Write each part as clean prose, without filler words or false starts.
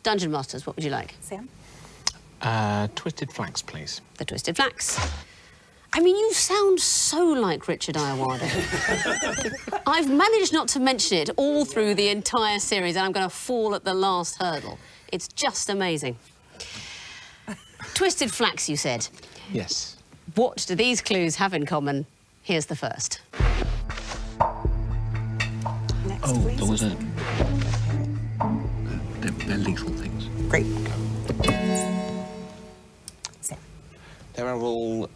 Dungeon Masters, what would you like? Sam? Twisted Flax, please. The Twisted Flax. I mean, you sound so like Richard Iowado. I've managed not to mention it all through the entire series, and I'm going to fall at the last hurdle. It's just amazing. Twisted Flax, you said? Yes. What do these clues have in common? Here's the first. Next, please. There was a... They're lethal things. Great. Sam? There are all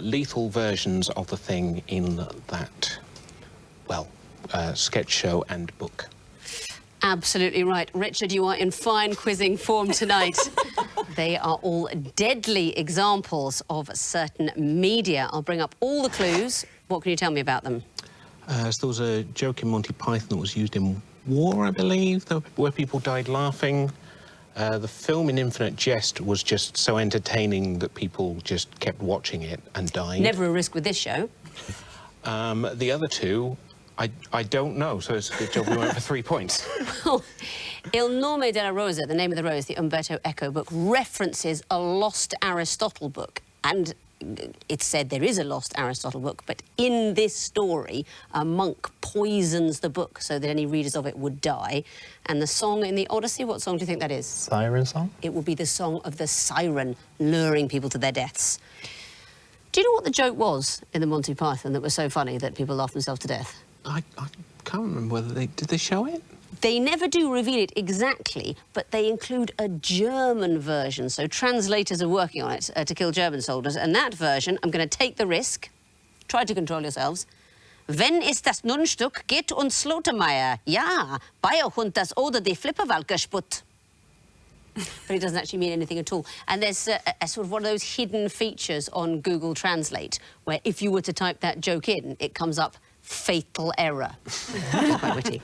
lethal versions of the thing in that, well, sketch show and book. Absolutely right. Richard, you are in fine quizzing form tonight. They are all deadly examples of certain media. I'll bring up all the clues. What can you tell me about them? So there was a joke in Monty Python that was used in war, I believe, where people died laughing. The film In Infinite Jest was just so entertaining that people just kept watching it and died. Never a risk with this show. The other two, I don't know, so it's a good job we went for 3 points. Well, Il Nome della Rosa, the name of the rose, the Umberto Eco book, references a lost Aristotle book. And it's said there is a lost Aristotle book, but in this story, a monk poisons the book so that any readers of it would die. And the song in the Odyssey, what song do you think that is? Siren song? It will be the song of the siren, luring people to their deaths. Do you know what the joke was in the Monty Python that was so funny that people laughed themselves to death? I can't remember whether did they show it? They never do reveal it exactly, but they include a German version, so translators are working on it to kill German soldiers, and that version, I'm going to take the risk. Try to control yourselves. Wenn ist das Nunstück, geht und Slotermeier. Ja, Bayerhund das oder die Flipperwald gesput. But it doesn't actually mean anything at all. And there's a sort of one of those hidden features on Google Translate, where if you were to type that joke in, it comes up fatal error. Which is quite witty.